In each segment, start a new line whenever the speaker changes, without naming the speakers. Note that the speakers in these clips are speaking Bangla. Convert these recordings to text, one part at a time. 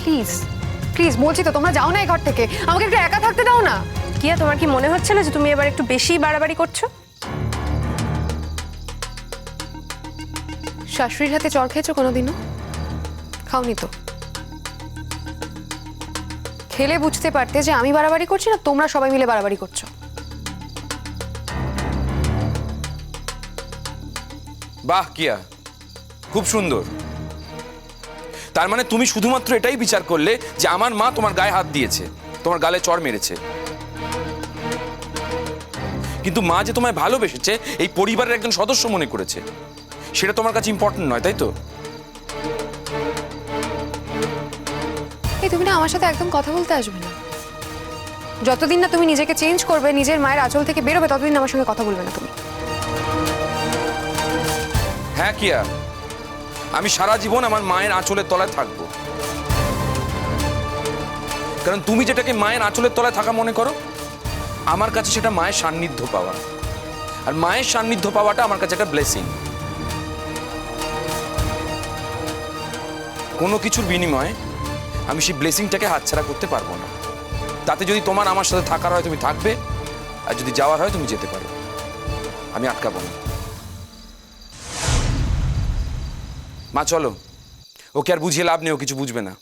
প্লিজ প্লিজ বলছি তো, তোমরা যাও না এই ঘর থেকে, আমাকে একটু একা থাকতে দাও না।
কিয়া, তোমার কি মনে হচ্ছে না যে তুমি এবার একটু বেশি বাড়াবাড়ি করছো?
শাশুড়ির হাতে চড় খেয়েছো কোনোদিনও? খাওনি তো। খেলে বুঝতে পারতে যে আমি বাড়াবাড়ি করছি না তোমরা সবাই মিলে বাড়াবাড়ি করছো।
বাহ কিয়া, খুব সুন্দর। তার মানে তুমি শুধুমাত্র এটাই বিচার করলে যে আমার মা তোমার গায়ে হাত দিয়েছে, তোমার গালে চড় মেরেছে, কিন্তু মা যে তোমায় ভালোবেসেছে, এই পরিবারের একজন সদস্য মনে করেছে, সেটা তোমার কাছে ইম্পর্টেন্ট নয়, তাই তো?
এই তুমি না আমার সাথে একদম কথা বলতে আসবে না। যতদিন না তুমি নিজেকে চেঞ্জ করবে, নিজের মায়ের আঁচল থেকে বেরোবে, ততদিন আমার সঙ্গে কথা বলবে না তুমি।
হ্যাঁ কিয়া, আমি সারা জীবন আমার মায়ের আঁচলের তলায় থাকবো, কারণ তুমি যেটাকে মায়ের আঁচলের তলায় থাকা মনে করো, আমার কাছে সেটা মায়ের সান্নিধ্য পাওয়া। আর মায়ের সান্নিধ্য পাওয়াটা আমার কাছে একটা ব্লেসিং। কোনো কিছুর বিনিময়ে আমি সেই ব্লেসিংটাকে হাতছাড়া করতে পারবো না। তাতে যদি তোমার আমার সাথে থাকার হয় তুমি থাকবে, আর যদি যাওয়ার হয় তুমি যেতে পারো, আমি আটকাবো না। মা চলো, ওকে আর বুঝিয়ে লাভ নেই, ও কিছু বুঝবে না।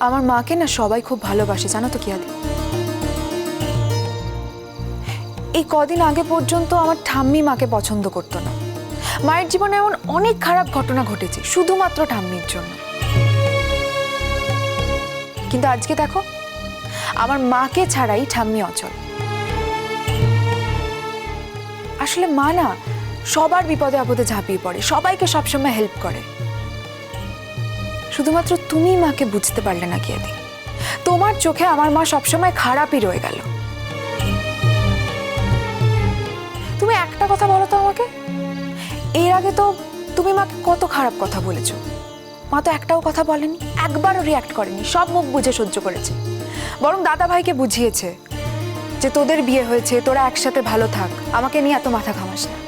আমার মাকে না সবাই খুব ভালোবাসে, জানো তো কিয়াদি। এই কদিন আগে পর্যন্ত আমার ঠাম্মি মাকে পছন্দ করতো না। মায়ের জীবনে এমন অনেক খারাপ ঘটনা ঘটেছে শুধুমাত্র ঠাম্মির জন্য। কিন্তু আজকে দেখো, আমার মাকে ছাড়াই ঠাম্মি অচল। আসলে মা না সবার বিপদে আপদে ঝাঁপিয়ে পড়ে, সবাইকে সবসময় হেল্প করে। শুধুমাত্র তুমি মাকে বুঝতে পারলে না কিয়াদি। তোমার চোখে আমার মা সবসময় খারাপই রয়ে গেল। তুমি একটা কথা বলো তো আমাকে, এর আগে তো তুমি মাকে কত খারাপ কথা বলেছো, মা তো একটাও কথা বলেনি, একবারও রিয়াক্ট করেনি, সব মুখ বুঝে সহ্য করেছে। বরং দাদা ভাইকে বুঝিয়েছে যে তোদের বিয়ে হয়েছে, তোরা একসাথে ভালো থাক, আমাকে নিয়ে এত মাথা ঘামাস না।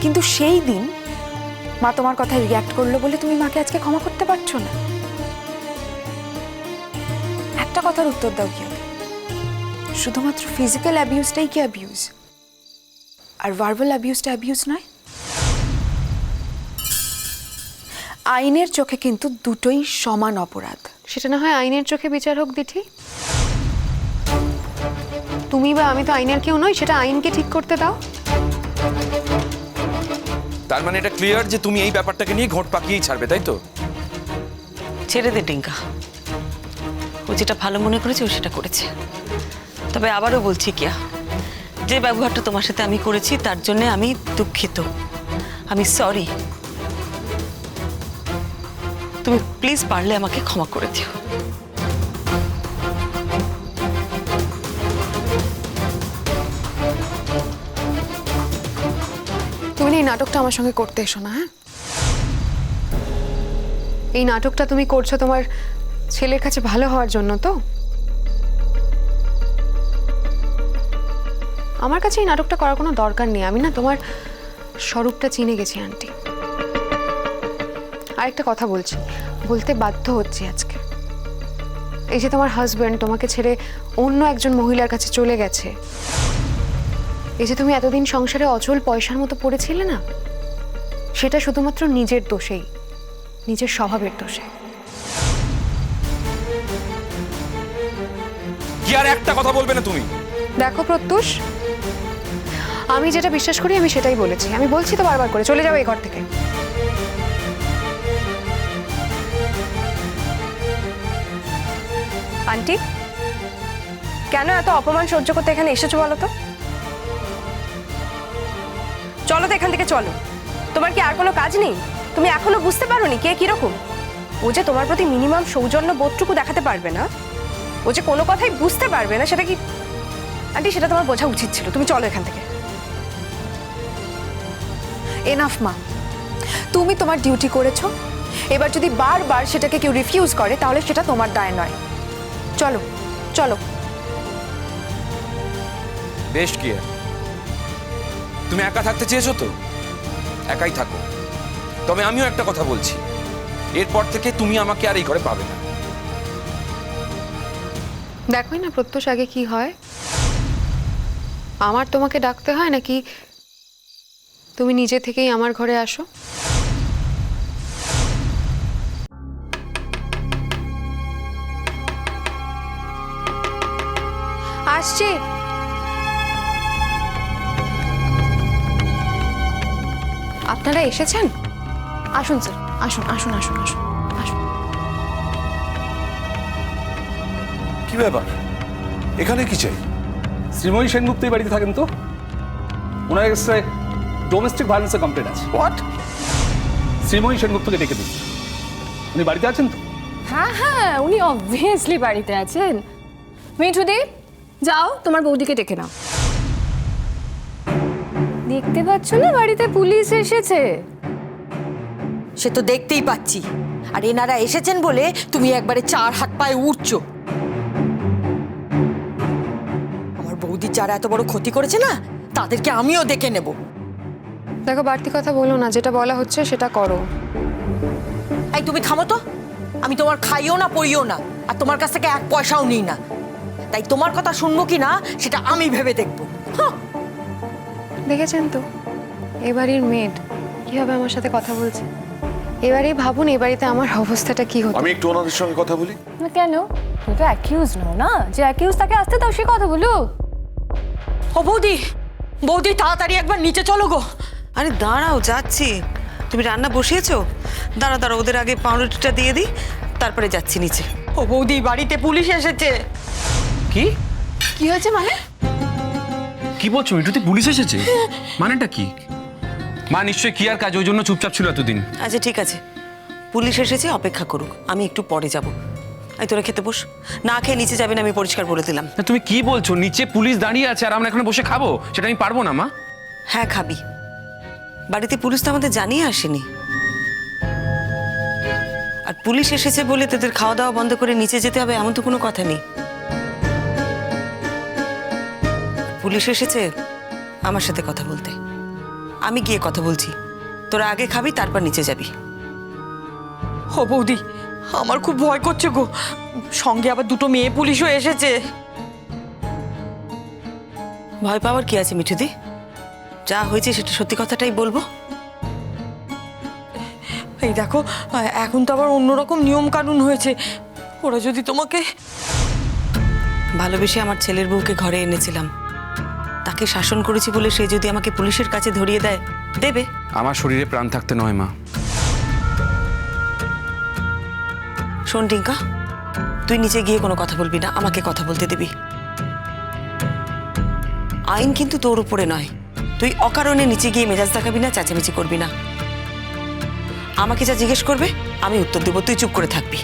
কিন্তু সেই দিন মা তোমার কথায় রিয়াক্ট করলো বলে তুমি মাকে আজকে ক্ষমা করতে পারছো না। একটা কথার উত্তর দাও কি, শুধুমাত্র ফিজিক্যাল অ্যাবিউজটাই কি অ্যাবিউজ, আর ভার্বাল অ্যাবিউজটা অ্যাবিউজ নয়? আইনের চোখে কিন্তু দুটোই সমান অপরাধ।
সেটা না হয় আইনের চোখে বিচার হোক দিঠি, তুমি বা আমি তো আইনের কেউ নই, সেটা আইনকে ঠিক করতে দাও।
তার মানে এটা ক্লিয়ার যে তুমি এই ব্যাপারটাকে নিয়ে ঘোট পাকিয়েই ছাড়বে, তাই তো?
ছেড়ে দে টিঙ্কা, ও যেটা ভালো মনে করেছে ও সেটা করেছে। তবে আবারও বলছি কিয়া, যে ব্যবহারটা তোমার সাথে আমি করেছি তার জন্য আমি দুঃখিত, আমি সরি। তুমি প্লিজ পারলে আমাকে ক্ষমা করে দিও।
তুমি এই নাটকটা আমার সঙ্গে করতে এসো না। হ্যাঁ, এই নাটকটা তুমি করছো তোমার ছেলের কাছে ভালো হওয়ার জন্য তো। আমার কাছে এই নাটকটা করার কোনো দরকার নেই। আমি না তোমার স্বরূপটা চিনে গেছি আন্টি। আরেকটা কথা বলছি, বলতে বাধ্য হচ্ছি আজকে। এই যে তোমার হাজব্যান্ড তোমাকে ছেড়ে অন্য একজন মহিলার কাছে চলে গেছে, এই যে তুমি এতদিন সংসারে অচল পয়সার মতো পড়েছিলে না, সেটা শুধুমাত্র নিজের দোষেই, নিজের স্বভাবের দোষে।
কি আর একটা কথা বলবে না তুমি?
দেখো প্রত্যুষ, আমি যেটা বিশ্বাস করি আমি সেটাই বলেছি। আমি বলছি তো বারবার করে, চলে যাও এই ঘর থেকে।
আন্টি, কেন এত অপমান সহ্য করতে এখানে এসেছো বলো তো? চলো তো এখান থেকে, চলো। তোমার কি আর কোনো কাজ নেই? তুমি এখনো বুঝতে পারোনি কে কিরকম? ও যে তোমার প্রতি মিনিমাম সৌজন্য বোধটুকু দেখাতে পারবে না, ও যে কোনো কথাই বুঝতে পারবে না, সেটা কি আন্টি, সেটা তোমার বোঝা উচিত ছিল। তুমি চলো এখান থেকে।
এনাফ মা, তুমি তোমার ডিউটি করেছো, এবার যদি বারবার সেটাকে কেউ রিফিউজ করে তাহলে সেটা তোমার দায় নয়। চলো চলো।
বেশ কিয়া, তুমি একা থাকতে চেয়েছো তো, একাই থাকো। তবে আমিও একটা কথা বলছি, এরপর থেকে তুমি আমাকে আর এই ঘরে পাবে না।
দেখোই না প্রত্যুষ আগে কি হয়। আমার তোমাকে ডাকতে হয় নাকি তুমি নিজে থেকেই আমার ঘরে আসো? আসছি। আপনারা এসেছেন? আসুন স্যার, আসুন আসুন আসুন আসুন আসুন।
কি ব্যাপার, এখানে কি চাই?
শ্রীময়ী সেনগুপ্ত এই বাড়িতে থাকেন তো? ওনার কাছে ডোমেস্টিক ভায়োলেন্সের কমপ্লেন আছে।
হোয়াট?
শ্রীময়ী সেনগুপ্তকে ডেকে দিন। উনি বাড়িতে আছেন তো?
হ্যাঁ হ্যাঁ, উনি অবভিয়াসলি বাড়িতে আছেন। মিঠুদি, যাও তোমার বৌদিকে ডেকে নাও। দেখতে পাচ্ছ না বাড়িতে পুলিশ এসেছে?
সে তো দেখতেই পাচ্ছি। আর এনারা এসেছেন বলে তুমি একবারে চার হাত পায়ে উঠছো। আমার বৌদি যারা এত বড় ক্ষতি করেছে না, তাদেরকে আমিও দেখে নেব।
দেখো বাড়তি কথা বলো না, যেটা বলা হচ্ছে সেটা করো।
এই তুমি থামো তো। আমি তোমার খাইও না পড়িও না, আর তোমার কাছ থেকে এক পয়সাও নিই না। তাই তোমার কথা শুনবো কি না সেটা আমি ভেবে দেখবো।
দেখেছেন তো এবারের মেড কিভাবে আমার সাথে কথা বলছে। এবারেই ভাবুন এ বাড়িতে আমার অবস্থাটা কি হতো।
আমি একটু ওনাদের সঙ্গে কথা বলি।
না কেন? তুমি তো অ্যাকিউজ নও না, যে অ্যাকিউজ তাকে আসতে দাও, সে কথা বলো।
ও বৌদি, বৌদি তাড়াতাড়ি একবার নিচে চলো গো।
আরে দাঁড়াও, যাচ্ছি। তুমি রান্না বসিয়েছো? দাঁড়া ওদের আগে পাউরুটিটা দিয়ে দিই, তারপরে যাচ্ছি নিচে।
ও বৌদি, বাড়িতে পুলিশ এসেছে।
কি
কি হয়েছে মানে?
কি বলছো মিঠুতে? পুলিশ এসেছে? মানেটা কি? মা নিশ্চয়ই কি আর কাজ, ওই জন্য চুপচাপ ছিল এতদিন।
আচ্ছা ঠিক আছে, পুলিশ এসেছে, অপেক্ষা করুক, আমি একটু পরে যাব। এই তোরা খেতে বস, না খেয়ে নিচে যাবেন আমি পরিষ্কার বলে দিলাম।
না তুমি কি বলছো? নিচে পুলিশ দাঁড়িয়ে আছে আর আমরা এখানে বসে খাবো? সেটা আমি পারবো না মা।
হ্যাঁ খাবি, বাড়িতে পুলিশ তো আমাদের জানিয়ে আসেনি। আর পুলিশ এসেছে বলে তোদের খাওয়া দাওয়া বন্ধ করে নিচে যেতে হবে এমন তো কোনো কথা নেই। পুলিশ এসেছে আমার সাথে কথা বলতে, আমি গিয়ে কথা বলছি। তোরা আগে খাবি, তারপর নিচে যাবি।
ও বৌদি, আমার খুব ভয় করছে গো। সঙ্গে আবার দুটো মেয়ে পুলিশও এসেছে।
ভয় পাওয়ার কি আছে মিঠুদি? যা হয়েছে সেটা সত্যি কথাটাই বলবো।
এই দেখো, এখন তো আবার অন্যরকম নিয়ম কানুন হয়েছে। ওরা যদি তোমাকে...
ভালোবেসে আমার ছেলের বউকে ঘরে এনেছিলাম, তাকে শাসন করেছি বলে সে যদি আমাকে পুলিশের কাছে ধরিয়ে দেয়, দেবে।
আমার শরীরে প্রাণ থাকতে নয় মা।
শোন টিঙ্কা, তুই নিচে গিয়ে কোনো কথা বলবি না, আমাকে কথা বলতে দিবি। আইন কিন্তু তোর উপরে নয়, তুই অকারণে নিচে গিয়ে মেজাজ দেখাবি না, চেঁচামেচি করবি না। আমাকে যা জিজ্ঞেস করবে আমি উত্তর দেবো, তুই চুপ করে থাকবি।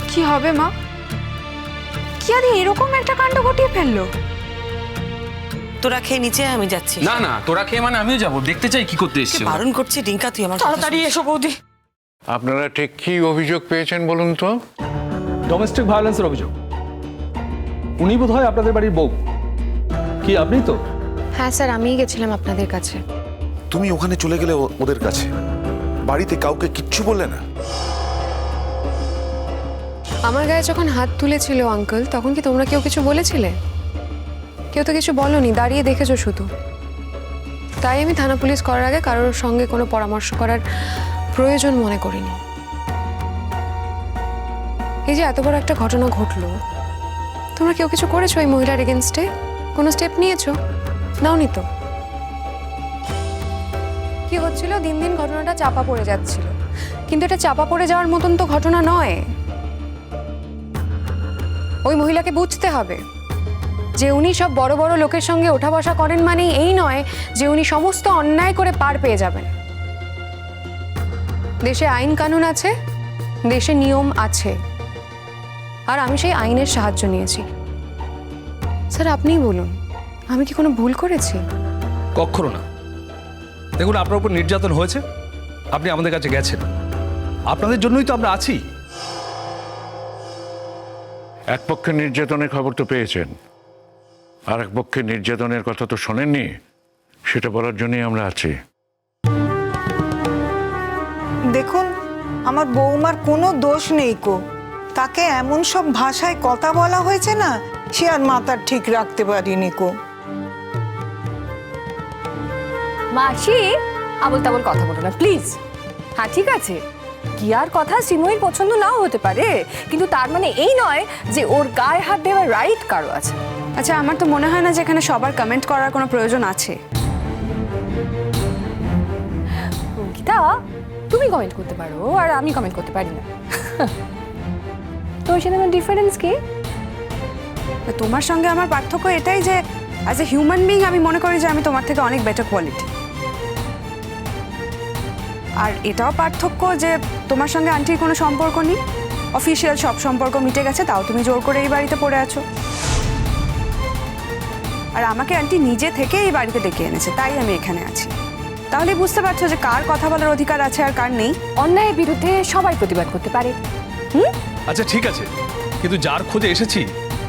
কি হবে মা? কি আরে এরকম একটা কাণ্ড ঘটিয়ে ফেললো?
তোরা খেয়ে নিচে আয়, আমি যাচ্ছি।
না না, তোরা খেয়ে মানে আমিও যাবো, দেখতে চাই কি করতে এসেছে।
বারণ করছি টিঙ্কা, তুই আমার কথা
তাড়াতাড়ি
শুন।
এসো বৌদি।
আপনারা ঠিক কি অভিযোগ পেয়েছেন বলুন তো?
ডোমেস্টিক ভায়োলেন্সের অভিযোগ। উনি বোধ হয় আপনাদের বাড়ির বউ। কি আপনি তো?
হ্যাঁ স্যার, আমিই গেছিলাম আপনাদের কাছে।
তুমি ওখানে চলে গেলে ওদের কাছে, বাড়িতে কাউকে কিচ্ছু বললে না?
আমার গায়ে যখন হাত তুলেছিল আঙ্কেল, তখন কি তোমরা কেউ কিছু বলেছিলে? কেউ তো কিছু বলনি, দাঁড়িয়ে দেখেছো শুধু। তাই আমি থানা পুলিশ করার আগে কারোর সঙ্গে কোনো পরামর্শ করার প্রয়োজন মনে করিনি। এই যে এত বড় একটা ঘটনা ঘটলো, তোমরা কেউ কিছু করেছো এই মহিলার এগেনস্টে? কোনো স্টেপ নিয়েছো? নাওনি তো। কি হচ্ছিল, দিন দিন ঘটনাটা চাপা পড়ে যাচ্ছিল, কিন্তু এটা চাপা পড়ে যাওয়ার মতন তো ঘটনা নয়। ওই মহিলাকে বুঝতে হবে যে উনি সব বড় বড় লোকের সঙ্গে ওঠা বসা করেন, মানে এই নয় যে উনি সমস্ত অন্যায় করে পার পেয়ে যাবেন। দেশে আইন কানুন আছে, দেশে নিয়ম আছে, আর আমি সেই আইনের সাহায্য নিয়েছি। স্যার আপনিই বলুন, আমি কি কোনো ভুল করেছি?
কখনো না। দেখুন, আপনার উপর নির্যাতন হয়েছে, আপনি আমাদের কাছে গেছেন, আপনাদের জন্যই তো আমরা আছি।
এক পক্ষে নির্যাতনের খবর তো পেয়েছেন, আর এক পক্ষে নির্যাতনের কথা তো শোনেননি, সেটা বলার জন্যই আমরা আছি।
দেখুন, আমার বৌমার কোনো দোষ নেই কো। তাকে এমন সব ভাষায় কথা বলা হয়েছে না, সে আর মাথার ঠিক রাখতে পারিনি কো।
মাসি আবল তাবল কথা বলো না প্লিজ। হ্যাঁ ঠিক আছে, কি আর কথা শ্রীময়ীর পছন্দ নাও হতে পারে, কিন্তু তার মানে এই নয় যে ওর গায়ে হাত দেওয়ার রাইট কারো আছে।
আচ্ছা, আমার তো মনে হয় না যে এখানে সবার কমেন্ট করার কোনো প্রয়োজন আছে।
অঙ্কিতা, তুমি কমেন্ট করতে পারো আর আমি কমেন্ট করতে পারি না। তোর সাথে আমার ডিফারেন্স কি?
তোমার সঙ্গে আমার পার্থক্য এটাই যে অ্যাজ এ হিউম্যান বিং আমি মনে করি যে আমি তোমার থেকে অনেক বেটার কোয়ালিটি। আর এটাও পার্থক্য যে তোমার সঙ্গে আন্টির কোনো সম্পর্ক নেই, অফিসিয়াল সব সম্পর্ক মিটে গেছে, তাও তুমি জোর করে এই বাড়িতে পড়ে আছো। আর আমাকে আন্টি নিজে থেকে এই বাড়িতে ডেকে এনেছে, তাই আমি এখানে আছি। তাহলে বুঝতে পারছো যে কার কথা বলার অধিকার আছে আর কার নেই।
অন্যায়ের বিরুদ্ধে সবাই প্রতিবাদ করতে পারে।
আচ্ছা ঠিক আছে, কিন্তু যার খোঁজে এসেছি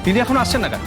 তিনি এখন আসছেন না কেন?